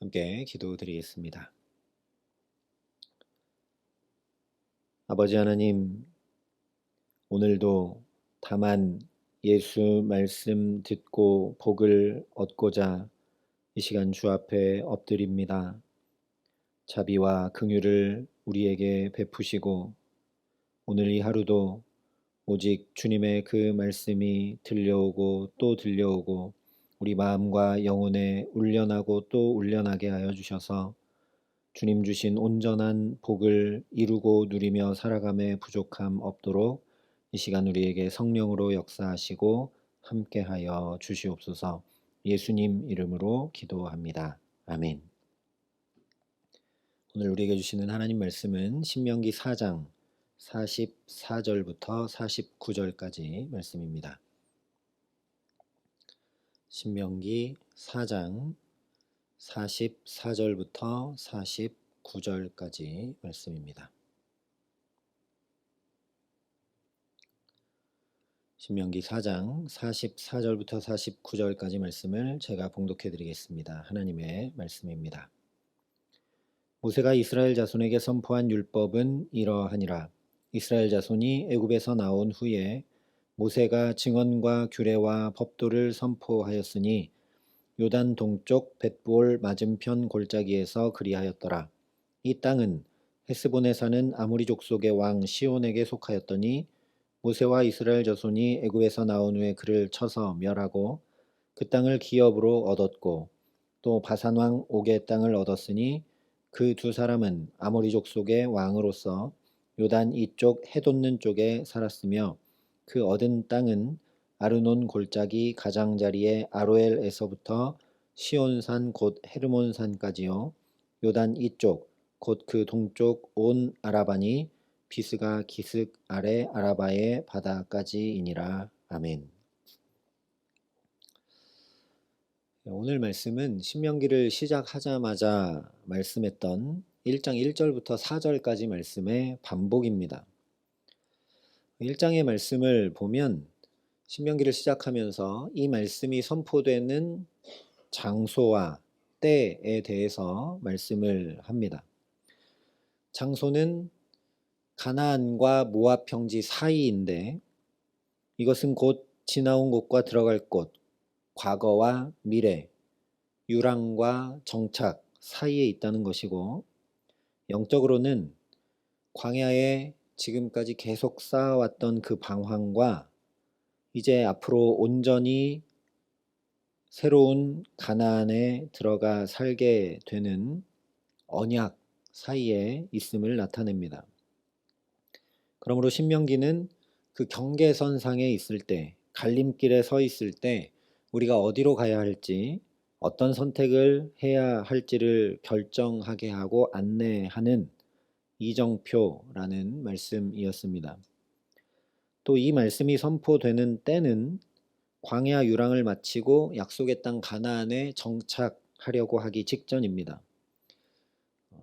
함께 기도드리겠습니다. 아버지 하나님, 오늘도 다만 예수 말씀 듣고 복을 얻고자 이 시간 주 앞에 엎드립니다. 자비와 긍휼을 우리에게 베푸시고 오늘 이 하루도 오직 주님의 그 말씀이 들려오고 또 들려오고 우리 마음과 영혼에 울려나고 또 울려나게 하여 주셔서 주님 주신 온전한 복을 이루고 누리며 살아감에 부족함 없도록 이 시간 우리에게 성령으로 역사하시고 함께하여 주시옵소서. 예수님 이름으로 기도합니다. 아멘. 오늘 우리에게 주시는 하나님 말씀은 신명기 4장 44절부터 49절까지 말씀입니다. 신명기 4장 44절부터 49절까지 말씀입니다. 신명기 4장 44절부터 49절까지 말씀을 제가 봉독해 드리겠습니다. 하나님의 말씀입니다. 모세가 이스라엘 자손에게 선포한 율법은 이러하니라. 이스라엘 자손이 애굽에서 나온 후에 모세가 증언과 규례와 법도를 선포하였으니 요단 동쪽 벳볼 맞은편 골짜기에서 그리하였더라. 이 땅은 헤스본에 사는 아모리 족속의 왕 시온에게 속하였더니 모세와 이스라엘 자손이 애굽에서 나온 후에 그를 쳐서 멸하고 그 땅을 기업으로 얻었고 또 바산 왕 옥의 땅을 얻었으니 그 두 사람은 아모리 족속의 왕으로서 요단 이쪽 해돋는 쪽에 살았으며 그 얻은 땅은 아르논 골짜기 가장자리의 아로엘에서부터 시온산 곧 헤르몬산까지요. 요단 이쪽 곧 그 동쪽 온 아라바니 비스가 기슭 아래 아라바의 바다까지이니라. 아멘. 오늘 말씀은 신명기를 시작하자마자 말씀했던 1장 1절부터 4절까지 말씀의 반복입니다. 1장의 말씀을 보면 신명기를 시작하면서 이 말씀이 선포되는 장소와 때에 대해서 말씀을 합니다. 장소는 가나안과 모압 평지 사이인데 이것은 곧 지나온 곳과 들어갈 곳, 과거와 미래, 유랑과 정착 사이에 있다는 것이고 영적으로는 광야에 지금까지 계속 쌓아왔던 그 방황과 이제 앞으로 온전히 새로운 가나안에 들어가 살게 되는 언약 사이에 있음을 나타냅니다. 그러므로 신명기는 그 경계선상에 있을 때, 갈림길에 서 있을 때 우리가 어디로 가야 할지, 어떤 선택을 해야 할지를 결정하게 하고 안내하는 이정표라는 말씀이었습니다. 또 이 말씀이 선포되는 때는 광야 유랑을 마치고 약속의 땅 가나안에 정착하려고 하기 직전입니다.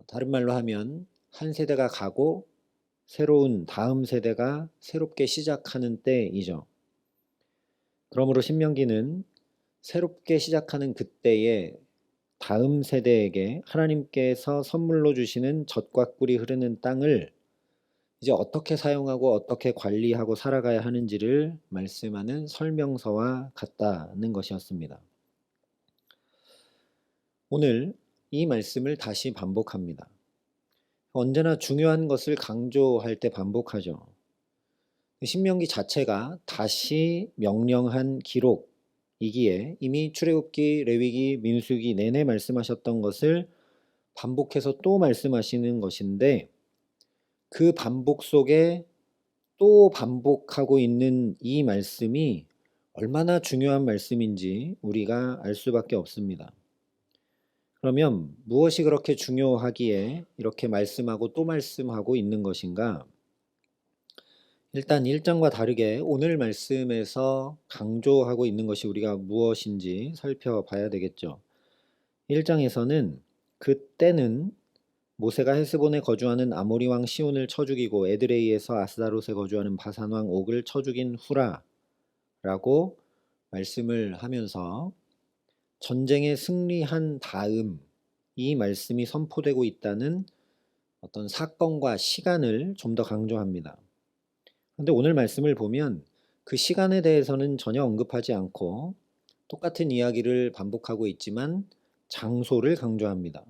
다른 말로 하면 한 세대가 가고 새로운 다음 세대가 새롭게 시작하는 때이죠. 그러므로 신명기는 새롭게 시작하는 그때에 다음 세대에게 하나님께서 선물로 주시는 젖과 꿀이 흐르는 땅을 이제 어떻게 사용하고 어떻게 관리하고 살아가야 하는지를 말씀하는 설명서와 같다는 것이었습니다. 오늘 이 말씀을 다시 반복합니다. 언제나 중요한 것을 강조할 때 반복하죠. 신명기 자체가 다시 명령한 기록이기에 이미 출애굽기, 레위기, 민수기 내내 말씀하셨던 것을 반복해서 또 말씀하시는 것인데 그 반복 속에 또 반복하고 있는 이 말씀이 얼마나 중요한 말씀인지 우리가 알 수밖에 없습니다. 그러면 무엇이 그렇게 중요하기에 이렇게 말씀하고 또 말씀하고 있는 것인가? 일단 1장과 다르게 오늘 말씀에서 강조하고 있는 것이 우리가 무엇인지 살펴봐야 되겠죠. 1장에서는 그때는 모세가 헤스본에 거주하는 아모리 왕 시온을 쳐 죽이고 에드레이에서 아스다롯에 거주하는 바산 왕 옥을 쳐 죽인 후라라고 말씀을 하면서 전쟁에 승리한 다음 이 말씀이 선포되고 있다는 어떤 사건과 시간을 좀 더 강조합니다. 그런데 오늘 말씀을 보면 그 시간에 대해서는 전혀 언급하지 않고 똑같은 이야기를 반복하고 있지만 장소를 강조합니다.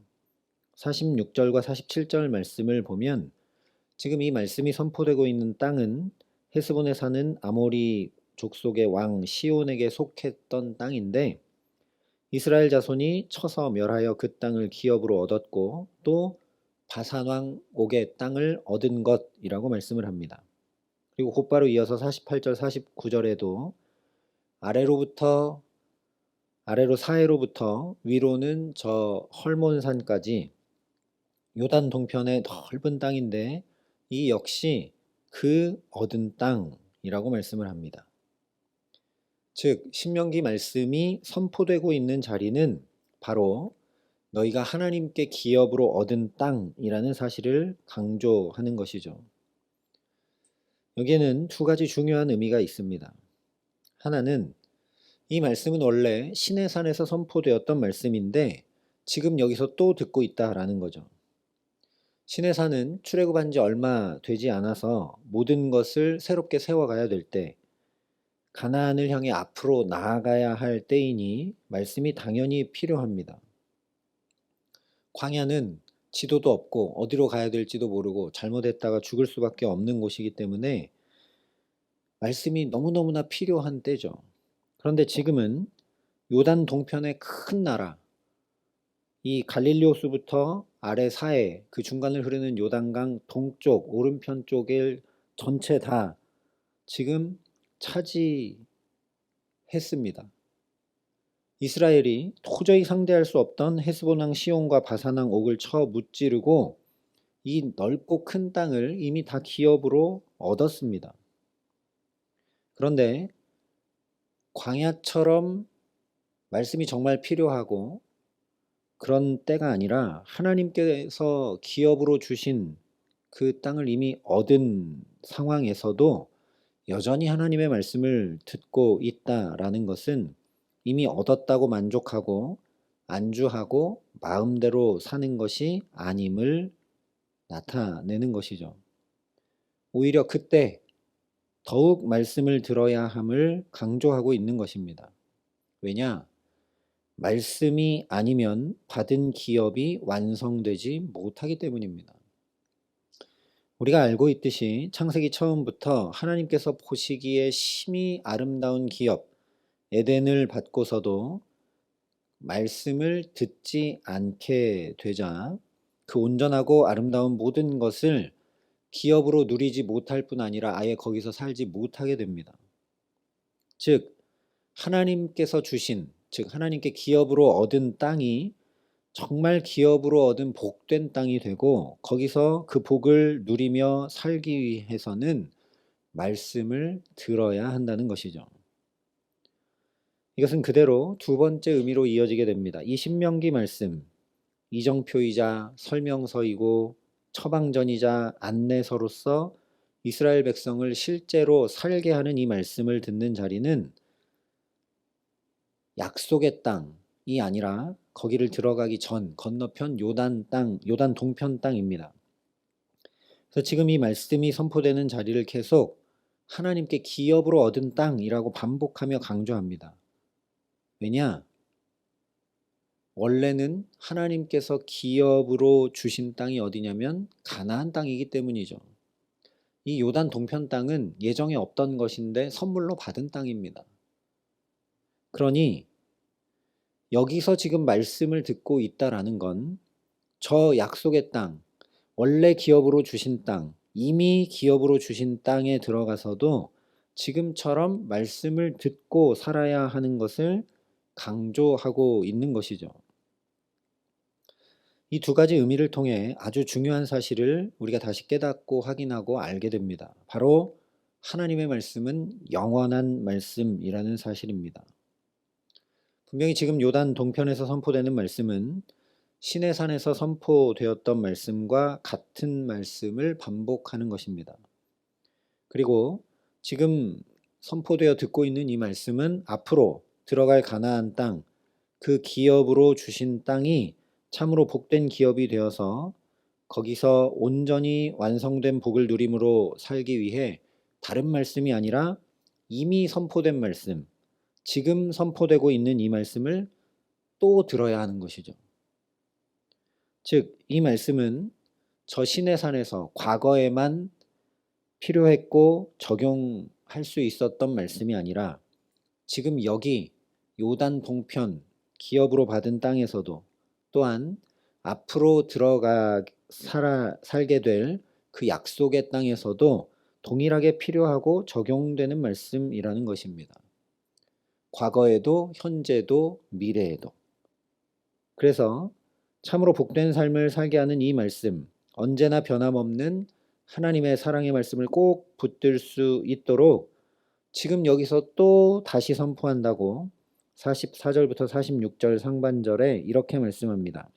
46절과 47절 말씀을 보면 지금 이 말씀이 선포되고 있는 땅은 헤스본에 사는 아모리 족속의 왕 시온에게 속했던 땅인데 이스라엘 자손이 쳐서 멸하여 그 땅을 기업으로 얻었고 또 바산 왕 옥의 땅을 얻은 것이라고 말씀을 합니다. 그리고 곧바로 이어서 48절 49절에도 아래로 사해로부터 위로는 저 헐몬산까지 요단 동편의 넓은 땅인데 이 역시 그 얻은 땅이라고 말씀을 합니다. 즉 신명기 말씀이 선포되고 있는 자리는 바로 너희가 하나님께 기업으로 얻은 땅이라는 사실을 강조하는 것이죠. 여기에는 두 가지 중요한 의미가 있습니다. 하나는 이 말씀은 원래 시내산에서 선포되었던 말씀인데 지금 여기서 또 듣고 있다라는 거죠. 시내산은 출애굽한 지 얼마 되지 않아서 모든 것을 새롭게 세워가야 될 때, 가나안을 향해 앞으로 나아가야 할 때이니 말씀이 당연히 필요합니다. 광야는 지도도 없고 어디로 가야 될지도 모르고 잘못했다가 죽을 수밖에 없는 곳이기 때문에 말씀이 너무너무나 필요한 때죠. 그런데 지금은 요단 동편의 큰 나라, 이 갈릴리 호수부터 아래 사해 그 중간을 흐르는 요단강 동쪽 오른편 쪽을 전체 다 지금 차지했습니다. 이스라엘이 도저히 상대할 수 없던 헤스본 왕 시온과 바산 왕 옥을 쳐 무찌르고 이 넓고 큰 땅을 이미 다 기업으로 얻었습니다. 그런데 광야처럼 말씀이 정말 필요하고 그런 때가 아니라 하나님께서 기업으로 주신 그 땅을 이미 얻은 상황에서도 여전히 하나님의 말씀을 듣고 있다라는 것은 이미 얻었다고 만족하고 안주하고 마음대로 사는 것이 아님을 나타내는 것이죠. 오히려 그때 더욱 말씀을 들어야 함을 강조하고 있는 것입니다. 왜냐? 말씀이 아니면 받은 기업이 완성되지 못하기 때문입니다. 우리가 알고 있듯이 창세기 처음부터 하나님께서 보시기에 심히 아름다운 기업, 에덴을 받고서도 말씀을 듣지 않게 되자 그 온전하고 아름다운 모든 것을 기업으로 누리지 못할 뿐 아니라 아예 거기서 살지 못하게 됩니다. 즉 하나님께서 주신, 즉 하나님께 기업으로 얻은 땅이 정말 기업으로 얻은 복된 땅이 되고 거기서 그 복을 누리며 살기 위해서는 말씀을 들어야 한다는 것이죠. 이것은 그대로 두 번째 의미로 이어지게 됩니다. 이 신명기 말씀, 이정표이자 설명서이고 처방전이자 안내서로서 이스라엘 백성을 실제로 살게 하는 이 말씀을 듣는 자리는 약속의 땅이 아니라 거기를 들어가기 전 건너편 요단 땅, 요단 동편 땅입니다. 그래서 지금 이 말씀이 선포되는 자리를 계속 하나님께 기업으로 얻은 땅이라고 반복하며 강조합니다. 왜냐? 원래는 하나님께서 기업으로 주신 땅이 어디냐면 가나안 땅이기 때문이죠. 이 요단 동편 땅은 예정에 없던 것인데 선물로 받은 땅입니다. 그러니 여기서 지금 말씀을 듣고 있다라는 건 저 약속의 땅, 원래 기업으로 주신 땅, 이미 기업으로 주신 땅에 들어가서도 지금처럼 말씀을 듣고 살아야 하는 것을 강조하고 있는 것이죠. 이 두 가지 의미를 통해 아주 중요한 사실을 우리가 다시 깨닫고 확인하고 알게 됩니다. 바로 하나님의 말씀은 영원한 말씀이라는 사실입니다. 분명히 지금 요단 동편에서 선포되는 말씀은 시내산에서 선포되었던 말씀과 같은 말씀을 반복하는 것입니다. 그리고 지금 선포되어 듣고 있는 이 말씀은 앞으로 들어갈 가나안 땅, 그 기업으로 주신 땅이 참으로 복된 기업이 되어서 거기서 온전히 완성된 복을 누림으로 살기 위해 다른 말씀이 아니라 이미 선포된 말씀, 지금 선포되고 있는 이 말씀을 또 들어야 하는 것이죠. 즉, 이 말씀은 저 시내산에서 과거에만 필요했고 적용할 수 있었던 말씀이 아니라 지금 여기 요단 동편 기업으로 받은 땅에서도 또한 앞으로 살게 될 그 약속의 땅에서도 동일하게 필요하고 적용되는 말씀이라는 것입니다. 과거에도 현재도 미래에도. 그래서 참으로 복된 삶을 살게 하는 이 말씀, 언제나 변함없는 하나님의 사랑의 말씀을 꼭 붙들 수 있도록 지금 여기서 또 다시 선포한다고 44절부터 46절 상반절에 이렇게 말씀합니다.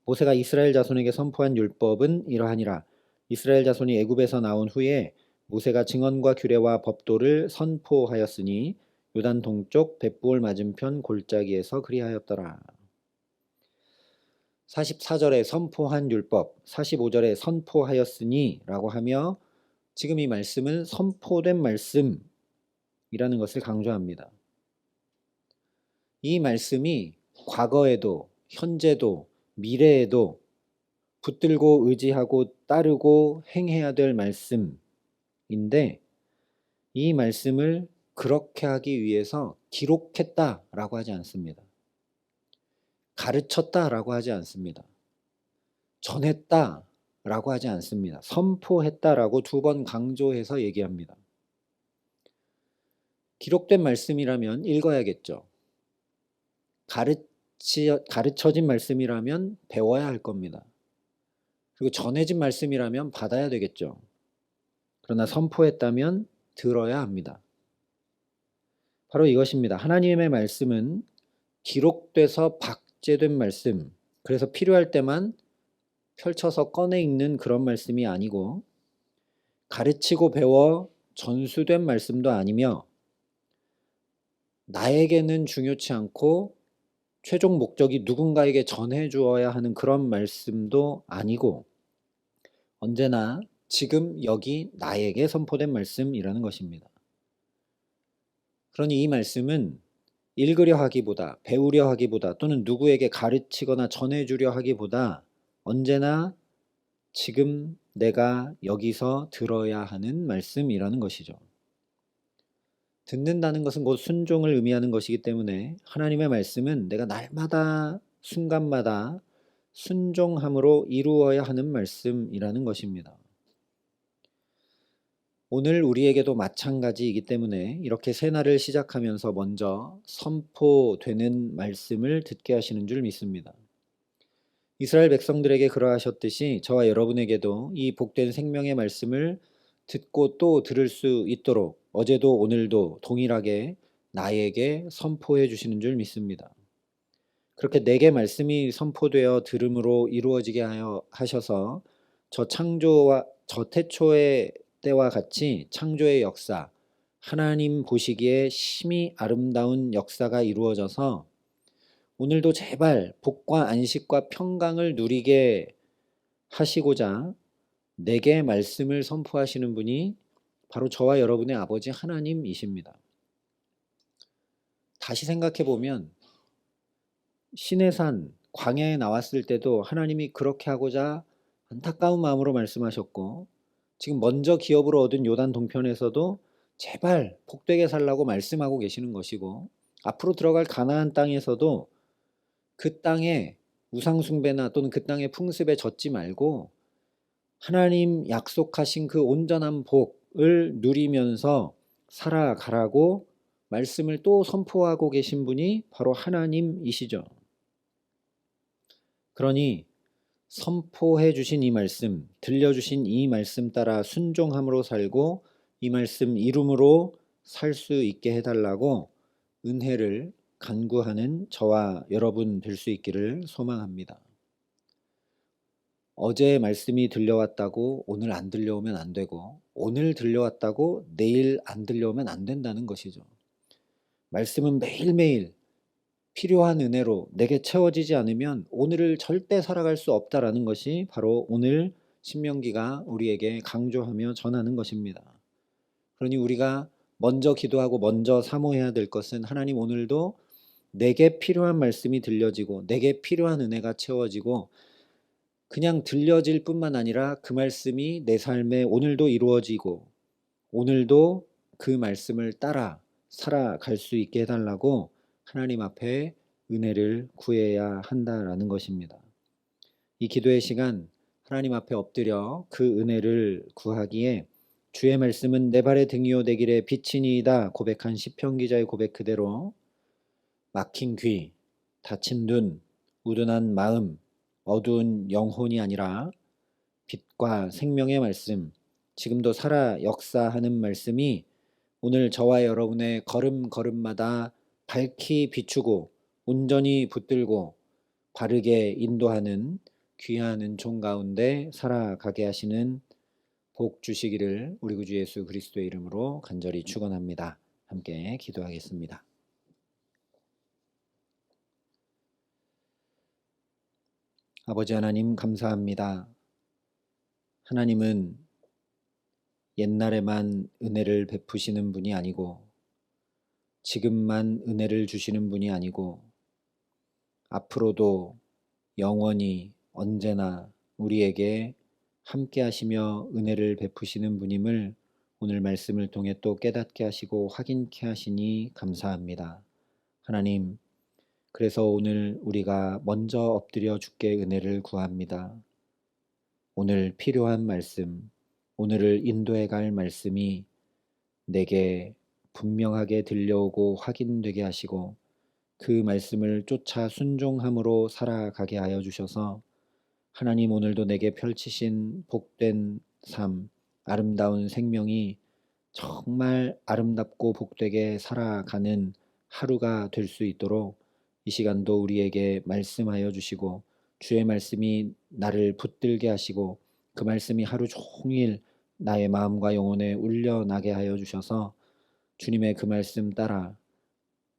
모세가 이스라엘 자손에게 선포한 율법은 이러하니라. 이스라엘 자손이 애굽에서 나온 후에 모세가 증언과 규례와 법도를 선포하였으니 요단 동쪽 벳부올 맞은편 골짜기에서 그리하였더라. 44절에 선포한 율법, 45절에 선포하였으니 라고 하며 지금 이 말씀은 선포된 말씀이라는 것을 강조합니다. 이 말씀이 과거에도 현재도 미래에도 붙들고 의지하고 따르고 행해야 될 말씀인데 이 말씀을 그렇게 하기 위해서 기록했다라고 하지 않습니다. 가르쳤다라고 하지 않습니다. 전했다라고 하지 않습니다. 선포했다라고 2번 강조해서 얘기합니다. 기록된 말씀이라면 읽어야겠죠. 가르쳐진 말씀이라면 배워야 할 겁니다. 그리고 전해진 말씀이라면 받아야 되겠죠. 그러나 선포했다면 들어야 합니다. 바로 이것입니다. 하나님의 말씀은 기록돼서 박제된 말씀, 그래서 필요할 때만 펼쳐서 꺼내 읽는 그런 말씀이 아니고 가르치고 배워 전수된 말씀도 아니며 나에게는 중요치 않고 최종 목적이 누군가에게 전해 주어야 하는 그런 말씀도 아니고 언제나 지금 여기 나에게 선포된 말씀이라는 것입니다. 그러니 이 말씀은 읽으려 하기보다 배우려 하기보다 또는 누구에게 가르치거나 전해주려 하기보다 언제나 지금 내가 여기서 들어야 하는 말씀이라는 것이죠. 듣는다는 것은 곧 순종을 의미하는 것이기 때문에 하나님의 말씀은 내가 날마다 순간마다 순종함으로 이루어야 하는 말씀이라는 것입니다. 오늘 우리에게도 마찬가지이기 때문에 이렇게 새날을 시작하면서 먼저 선포되는 말씀을 듣게 하시는 줄 믿습니다. 이스라엘 백성들에게 그러하셨듯이 저와 여러분에게도 이 복된 생명의 말씀을 듣고 또 들을 수 있도록 어제도 오늘도 동일하게 나에게 선포해 주시는 줄 믿습니다. 그렇게 내게 말씀이 선포되어 들음으로 이루어지게 하셔서 저 태초의 때와 같이 창조의 역사, 하나님 보시기에 심히 아름다운 역사가 이루어져서 오늘도 제발 복과 안식과 평강을 누리게 하시고자 내게 말씀을 선포하시는 분이 바로 저와 여러분의 아버지 하나님이십니다. 다시 생각해 보면 시내산 광야에 나왔을 때도 하나님이 그렇게 하고자 안타까운 마음으로 말씀하셨고 지금 먼저 기업으로 얻은 요단 동편에서도 제발 복되게 살라고 말씀하고 계시는 것이고 앞으로 들어갈 가나안 땅에서도 그 땅에 우상 숭배나 또는 그 땅의 풍습에 젖지 말고 하나님 약속하신 그 온전한 복을 누리면서 살아가라고 말씀을 또 선포하고 계신 분이 바로 하나님이시죠. 그러니 선포해 주신 이 말씀, 들려주신 이 말씀 따라 순종함으로 살고 이 말씀 이름으로 살 수 있게 해달라고 은혜를 간구하는 저와 여러분 될 수 있기를 소망합니다. 어제 말씀이 들려왔다고 오늘 안 들려오면 안 되고 오늘 들려왔다고 내일 안 들려오면 안 된다는 것이죠. 말씀은 매일매일 필요한 은혜로 내게 채워지지 않으면 오늘을 절대 살아갈 수 없다라는 것이 바로 오늘 신명기가 우리에게 강조하며 전하는 것입니다. 그러니 우리가 먼저 기도하고 먼저 사모해야 될 것은 하나님 오늘도 내게 필요한 말씀이 들려지고 내게 필요한 은혜가 채워지고 그냥 들려질 뿐만 아니라 그 말씀이 내 삶에 오늘도 이루어지고 오늘도 그 말씀을 따라 살아갈 수 있게 해달라고 하나님 앞에 은혜를 구해야 한다라는 것입니다. 이 기도의 시간 하나님 앞에 엎드려 그 은혜를 구하기에 주의 말씀은 내 발의 등이요 내 길의 빛이니이다 고백한 시편 기자의 고백 그대로 막힌 귀, 닫힌 눈, 우둔한 마음, 어두운 영혼이 아니라 빛과 생명의 말씀, 지금도 살아 역사하는 말씀이 오늘 저와 여러분의 걸음걸음마다 밝히 비추고 온전히 붙들고 바르게 인도하는 귀한 은총 가운데 살아가게 하시는 복 주시기를 우리 구주 예수 그리스도의 이름으로 간절히 축원합니다. 함께 기도하겠습니다. 아버지 하나님 감사합니다. 하나님은 옛날에만 은혜를 베푸시는 분이 아니고 지금만 은혜를 주시는 분이 아니고 앞으로도 영원히 언제나 우리에게 함께 하시며 은혜를 베푸시는 분임을 오늘 말씀을 통해 또 깨닫게 하시고 확인케 하시니 감사합니다. 하나님, 그래서 오늘 우리가 먼저 엎드려 주께 은혜를 구합니다. 오늘 필요한 말씀, 오늘을 인도해 갈 말씀이 내게 분명하게 들려오고 확인되게 하시고 그 말씀을 쫓아 순종함으로 살아가게 하여 주셔서 하나님 오늘도 내게 펼치신 복된 삶, 아름다운 생명이 정말 아름답고 복되게 살아가는 하루가 될 수 있도록 이 시간도 우리에게 말씀하여 주시고 주의 말씀이 나를 붙들게 하시고 그 말씀이 하루 종일 나의 마음과 영혼에 울려나게 하여 주셔서 주님의 그 말씀 따라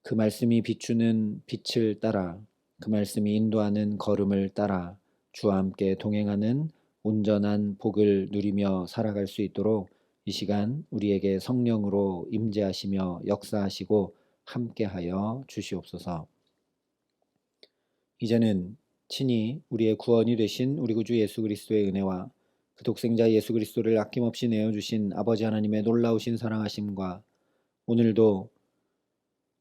그 말씀이 비추는 빛을 따라 그 말씀이 인도하는 걸음을 따라 주와 함께 동행하는 온전한 복을 누리며 살아갈 수 있도록 이 시간 우리에게 성령으로 임재하시며 역사하시고 함께하여 주시옵소서. 이제는 친히 우리의 구원이 되신 우리 구주 예수 그리스도의 은혜와 그 독생자 예수 그리스도를 아낌없이 내어주신 아버지 하나님의 놀라우신 사랑하심과 오늘도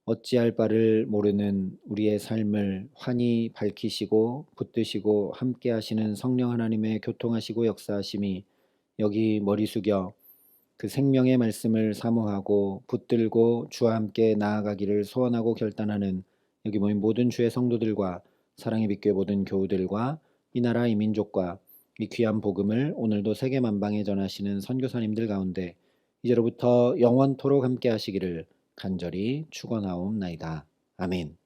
어찌할 바를 모르는 우리의 삶을 환히 밝히시고 붙드시고 함께 하시는 성령 하나님의 교통하시고 역사하심이 여기 머리 숙여 그 생명의 말씀을 사모하고 붙들고 주와 함께 나아가기를 소원하고 결단하는 여기 모인 모든 주의 성도들과 사랑의 빛교회 모든 교우들과 이 나라 이 민족과 이 귀한 복음을 오늘도 세계 만방에 전하시는 선교사님들 가운데 이제로부터 영원토록 함께 하시기를 간절히 축원하옵나이다. 아멘.